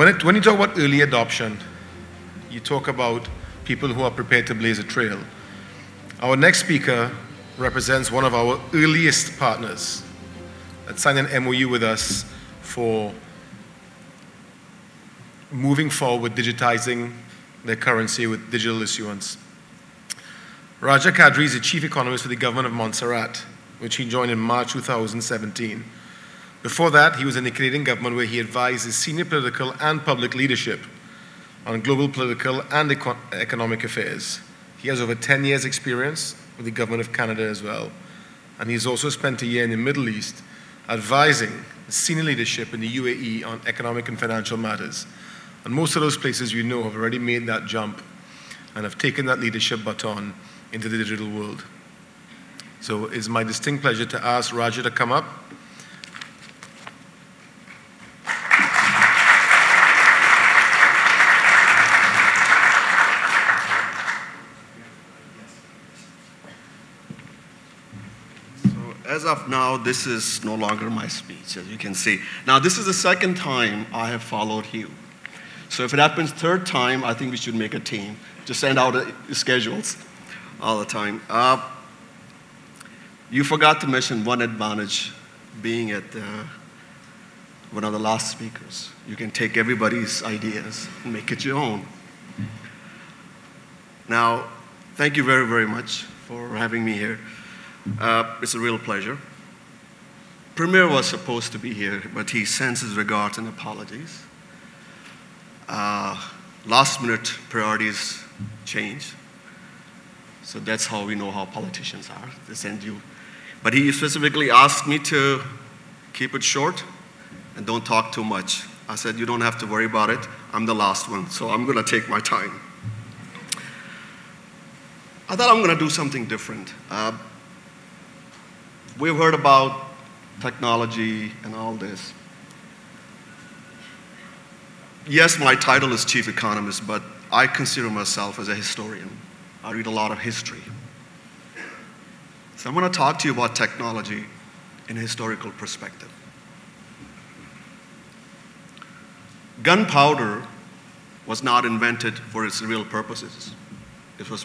When you talk about early adoption, you talk about people who are prepared to blaze a trail. Our next speaker represents one of our earliest partners that signed an MOU with us for moving forward with digitizing their currency with digital issuance. Raja Kadri is the chief economist for the government of Montserrat, which he joined in March 2017. Before that, he was in the Canadian government where he advised his senior political and public leadership on global political and economic affairs. He has over 10 years' experience with the government of Canada as well. And he's also spent a year in the Middle East advising senior leadership in the UAE on economic and financial matters. And most of those places you know have already made that jump and have taken that leadership baton into the digital world. So it's my distinct pleasure to ask Raja to come up. As of now, this is no longer my speech, as you can see. Now, this is the second time I have followed you. So if it happens third time, I think we should make a team to send out schedules all the time. You forgot to mention one advantage being at one of the last speakers. You can take everybody's ideas and make it your own. Now, thank you very, very much for having me here. It's a real pleasure. Premier was supposed to be here, but he sends his regards and apologies. Last-minute priorities change. So that's how we know how politicians are. They send you. But he specifically asked me to keep it short and don't talk too much. I said, you don't have to worry about it. I'm the last one, so I'm going to take my time. I thought I'm going to do something different. We've heard about technology and all this. Yes, my title is chief economist, but I consider myself as a historian. I read a lot of history. So I'm going to talk to you about technology in a historical perspective. Gunpowder was not invented for its real purposes. It was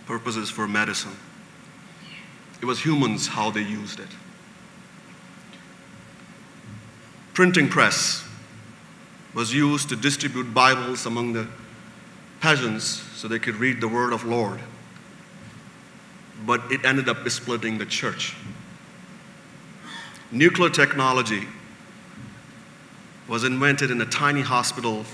purposes for medicine. It was humans how they used it. Printing press was used to distribute Bibles among the peasants so they could read the word of Lord. But it ended up splitting the church. Nuclear technology was invented in a tiny hospital,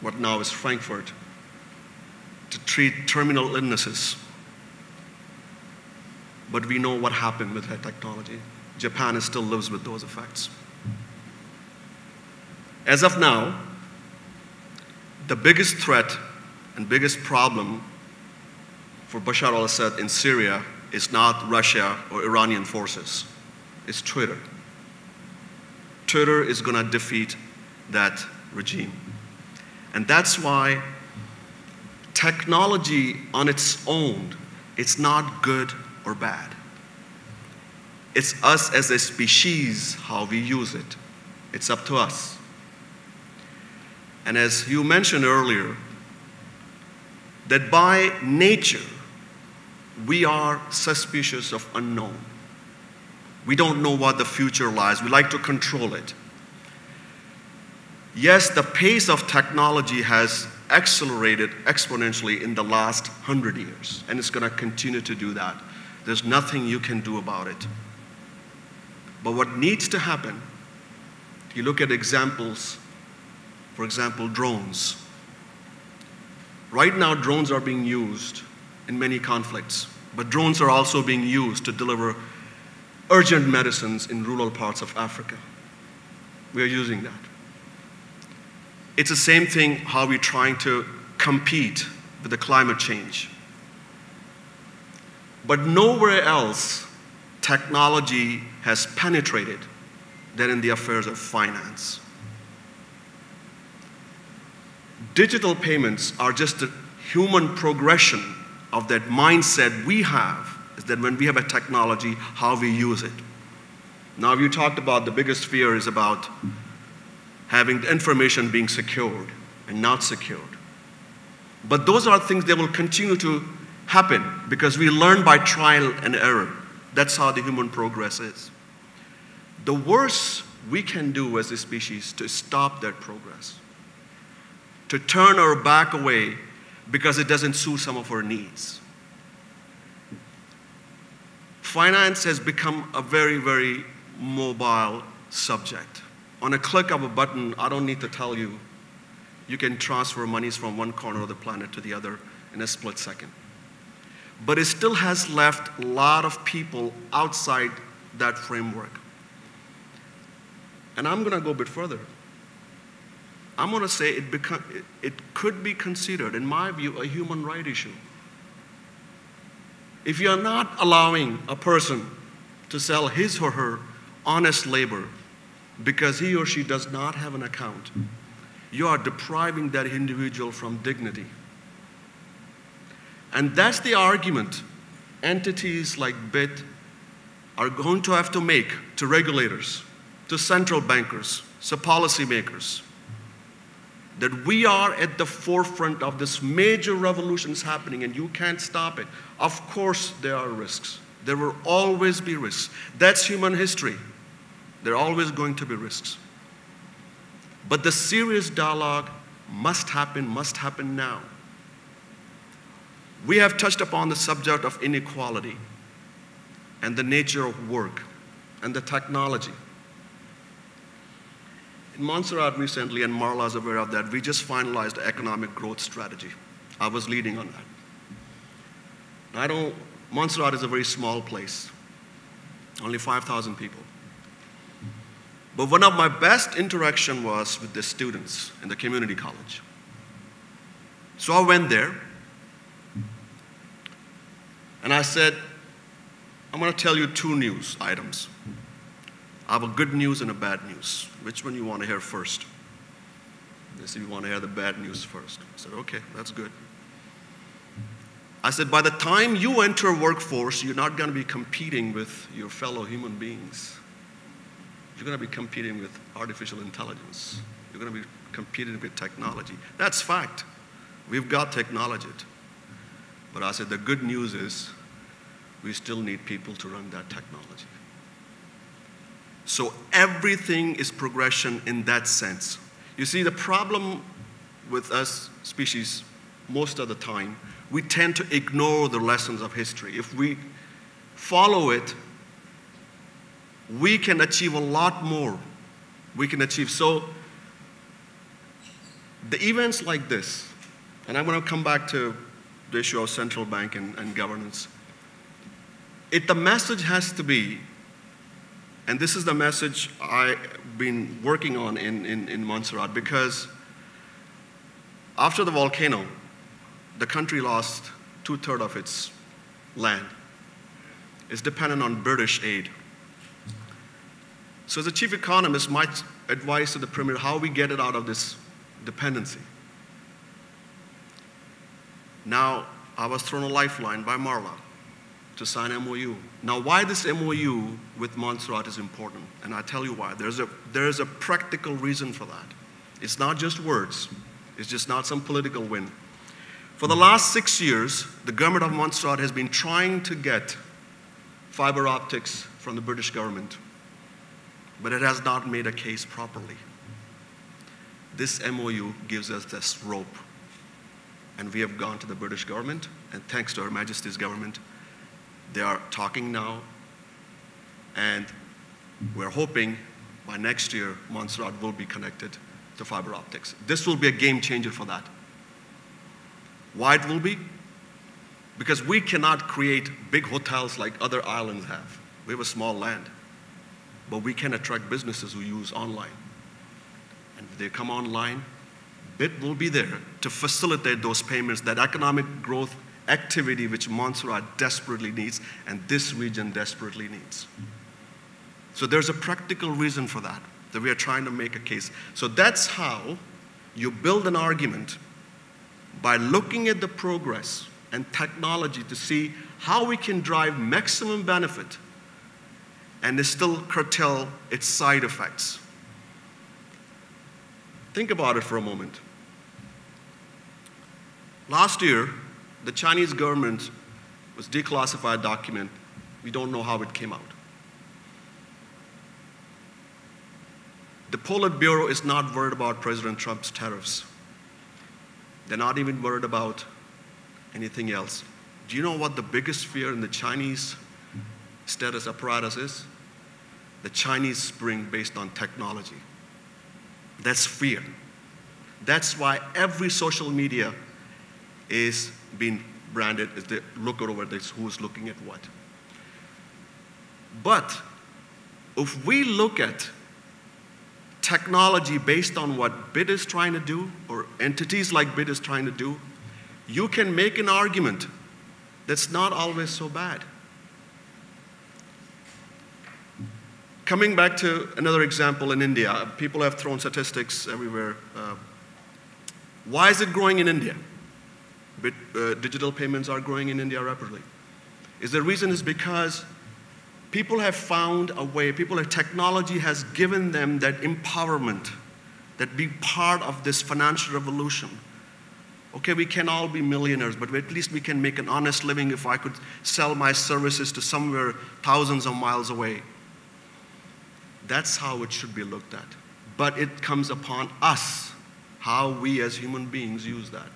what now is Frankfurt, to treat terminal illnesses. But we know what happened with that technology. Japan still lives with those effects. As of now, the biggest threat and biggest problem for Bashar al-Assad in Syria is not Russia or Iranian forces. It's Twitter. Twitter is going to defeat that regime. And that's why technology on its own, it's not good or bad. It's us as a species, how we use it. It's up to us. And as you mentioned earlier, that by nature, we are suspicious of unknown. We don't know what the future lies. We like to control it. Yes, the pace of technology has accelerated exponentially in the last 100 years, and it's going to continue to do that. There's nothing you can do about it. But what needs to happen, you look at examples, for example, drones. Right now, drones are being used in many conflicts, but drones are also being used to deliver urgent medicines in rural parts of Africa. We are using that. It's the same thing how we're trying to compete with the climate change. But nowhere else technology has penetrated than in the affairs of finance. Digital payments are just a human progression of that mindset we have, is that when we have a technology, how we use it. Now, you talked about the biggest fear is about having the information being secured and not secured. But those are things that will continue to happen because we learn by trial and error. That's how the human progress is. The worst we can do as a species to stop that progress, to turn our back away because it doesn't suit some of our needs. Finance has become a very, very mobile subject. On a click of a button, I don't need to tell you, you can transfer monies from one corner of the planet to the other in a split second. But it still has left a lot of people outside that framework. And I'm going to go a bit further. I'm going to say it could be considered, in my view, a human right issue. If you're not allowing a person to sell his or her honest labor because he or she does not have an account, you are depriving that individual from dignity. And that's the argument entities like BIT are going to have to make to regulators, to central bankers, to policymakers, that we are at the forefront of this major revolution is happening and you can't stop it. Of course there are risks. There will always be risks. That's human history. There are always going to be risks. But the serious dialogue must happen now. We have touched upon the subject of inequality and the nature of work and the technology. In Montserrat recently, and Marla is aware of that, we just finalized the economic growth strategy. I was leading on that. Montserrat is a very small place, only 5,000 people. But one of my best interaction was with the students in the community college. So I went there, and I said, I'm going to tell you 2 news items. I have a good news and a bad news. Which one you want to hear first? They said, you want to hear the bad news first. I said, okay, that's good. I said, by the time you enter workforce, you're not going to be competing with your fellow human beings. You're going to be competing with artificial intelligence. You're going to be competing with technology. That's fact. We've got technology. But I said, the good news is we still need people to run that technology. So everything is progression in that sense. You see, the problem with us species, most of the time, we tend to ignore the lessons of history. If we follow it, we can achieve a lot more. We can achieve. So the events like this, and I'm going to come back to the issue of central bank and governance. The message has to be, and this is the message I've been working on in Montserrat, because after the volcano, the country lost 2/3 of its land. It's dependent on British aid. So as a chief economist, my advice to the Premier, how we get it out of this dependency. Now, I was thrown a lifeline by Marla to sign MOU. Now, why this MOU with Montserrat is important, and I tell you why. There's a practical reason for that. It's not just words. It's just not some political win. For the last 6 years, the government of Montserrat has been trying to get fiber optics from the British government, but it has not made a case properly. This MOU gives us this rope, and we have gone to the British government, and thanks to Her Majesty's government, they are talking now, and we're hoping by next year, Montserrat will be connected to fiber optics. This will be a game changer for that. Why it will be? Because we cannot create big hotels like other islands have. We have a small land, but we can attract businesses who use online. And if they come online, BIT will be there to facilitate those payments, that economic growth activity which Montserrat desperately needs and this region desperately needs. So there's a practical reason for that we are trying to make a case. So that's how you build an argument, by looking at the progress and technology to see how we can drive maximum benefit and still curtail its side effects. Think about it for a moment. Last year, the Chinese government was declassified document. We don't know how it came out. The Politburo is not worried about President Trump's tariffs. They're not even worried about anything else. Do you know what the biggest fear in the Chinese status apparatus is? The Chinese Spring based on technology. That's fear. That's why every social media is being branded as they look over this, who's looking at what. But if we look at technology based on what BIT is trying to do, or entities like BIT is trying to do, you can make an argument that's not always so bad. Coming back to another example in India, people have thrown statistics everywhere. Why is it growing in India? Digital payments are growing in India rapidly. The reason is because people have found a way, technology has given them that empowerment, that be part of this financial revolution. Okay, we can all be millionaires, but at least we can make an honest living if I could sell my services to somewhere thousands of miles away. That's how it should be looked at. But it comes upon us, how we as human beings use that.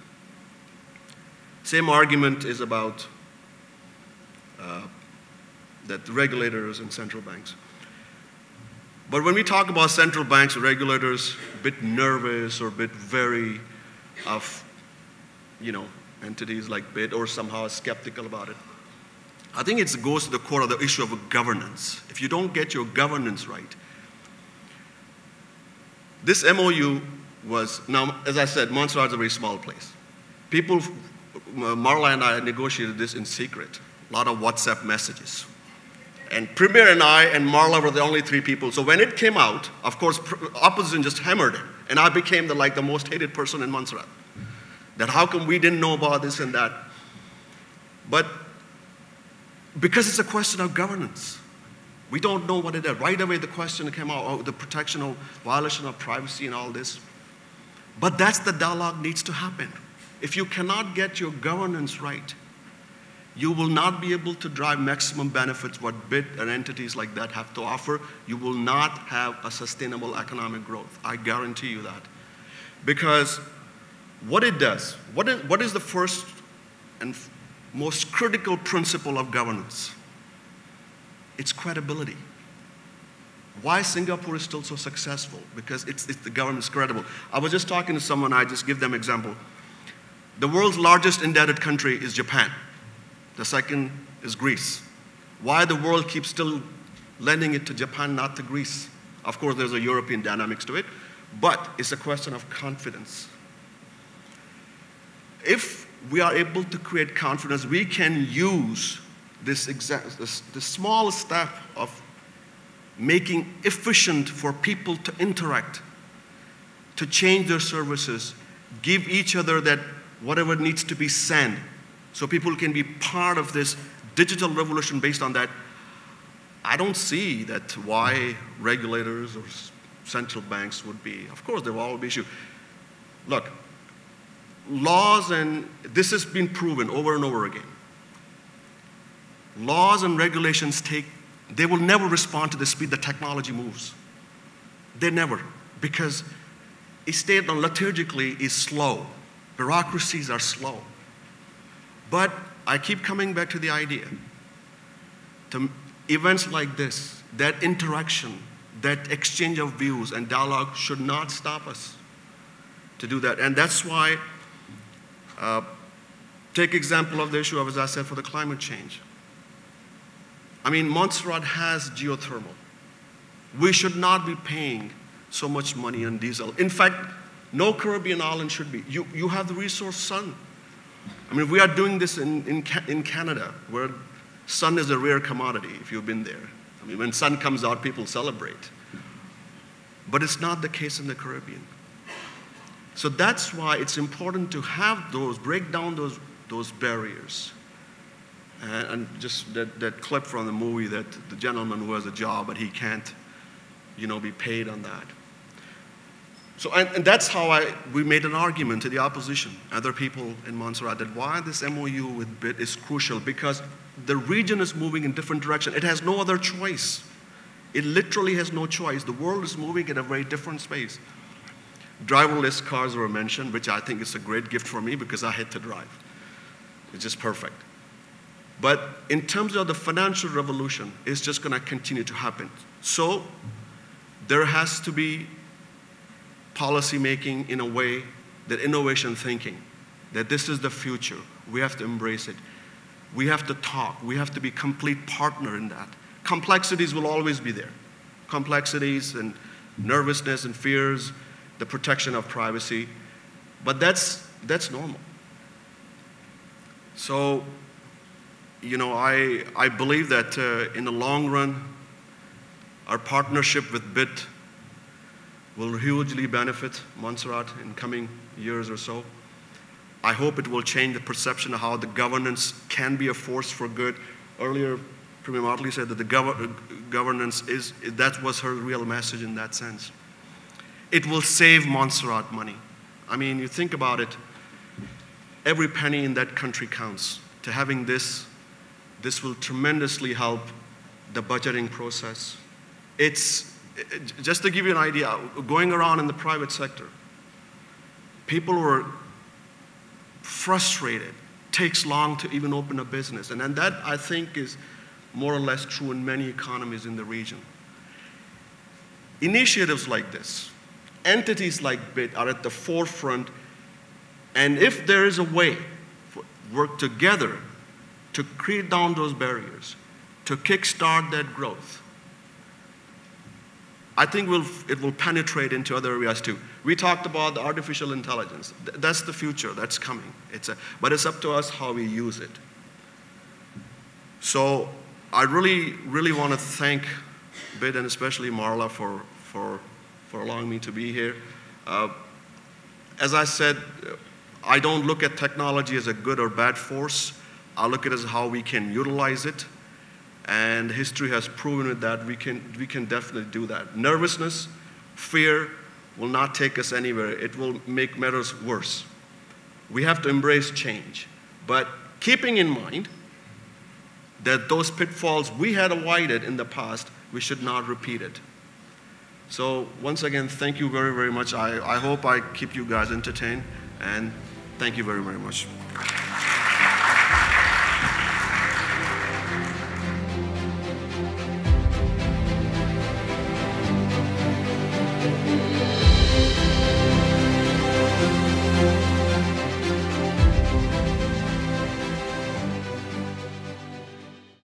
Same argument is about that the regulators and central banks. But when we talk about central banks, regulators, a bit nervous or a bit wary of, entities like BIT, or somehow skeptical about it. I think it goes to the core of the issue of governance. If you don't get your governance right, this MOU was, now, as I said, Montserrat is a very small place. Marla and I negotiated this in secret, a lot of WhatsApp messages. And Premier and I and Marla were the only three people. So when it came out, of course, opposition just hammered it. And I became the most hated person in Montserrat. That how come we didn't know about this and that? But because it's a question of governance. We don't know what it is. Right away the question came out, oh, the protection of violation of privacy and all this. But that's the dialogue needs to happen. If you cannot get your governance right, you will not be able to drive maximum benefits what BIT and entities like that have to offer. You will not have a sustainable economic growth. I guarantee you that. Because what it does, what is the first and most critical principle of governance? It's credibility. Why Singapore is still so successful? Because the government is credible. I was just talking to someone, I just give them an example. The world's largest indebted country is Japan. The second is Greece. Why the world keeps still lending it to Japan, not to Greece? Of course, there's a European dynamics to it, but it's a question of confidence. If we are able to create confidence, we can use this small step of making efficient for people to interact, to change their services, give each other that whatever needs to be sent, so people can be part of this digital revolution based on that. I don't see that why regulators or central banks would be. Of course, there will always be issues. Look, laws, and this has been proven over and over again. Laws and regulations they will never respond to the speed the technology moves. They never, because a state liturgically is slow. Bureaucracies are slow. But I keep coming back to the idea, to events like this, that interaction, that exchange of views and dialogue should not stop us to do that. And that's why, take example of the issue of, as I said, for the climate change. I mean, Montserrat has geothermal. We should not be paying so much money on diesel. In fact, no Caribbean island should be. You have the resource sun. I mean, we are doing this in Canada, where sun is a rare commodity, if you've been there. I mean, when sun comes out, people celebrate. But it's not the case in the Caribbean. So that's why it's important to have break down those barriers. And just that clip from the movie, that the gentleman who has a job, but he can't, be paid on that. So, and that's how we made an argument to the opposition, other people in Montserrat, that why this MOU with BID is crucial, because the region is moving in different direction. It has no other choice. It literally has no choice. The world is moving in a very different space. Driverless cars were mentioned, which I think is a great gift for me because I hate to drive. It's just perfect. But in terms of the financial revolution, it's just going to continue to happen. So there has to be policy making in a way that innovation thinking, that this is the future. We have to embrace it. We have to talk. We have to be complete partner in that. Complexities will always be there. Complexities and nervousness and fears, the protection of privacy. But that's normal. So, you know, I believe that in the long run, our partnership with BID will hugely benefit Montserrat in coming years or so. I hope it will change the perception of how the governance can be a force for good. Earlier, Premier Motley said that the governance that was her real message in that sense. It will save Montserrat money. I mean, you think about it, every penny in that country counts. To having this will tremendously help the budgeting process. It's, just to give you an idea, going around in the private sector, people were frustrated. It takes long to even open a business. And that, I think, is more or less true in many economies in the region. Initiatives like this, entities like BID are at the forefront, and if there is a way to work together to create down those barriers, to kickstart that growth, I think it will penetrate into other areas too. We talked about the artificial intelligence. That's the future, that's coming. But it's up to us how we use it. So I really, really want to thank BID and especially Marla for allowing me to be here. As I said, I don't look at technology as a good or bad force. I look at it as how we can utilize it. And history has proven that we can definitely do that. Nervousness, fear will not take us anywhere. It will make matters worse. We have to embrace change, but keeping in mind that those pitfalls we had avoided in the past, we should not repeat it. So once again, thank you very, very much. I hope I keep you guys entertained, and thank you very, very much.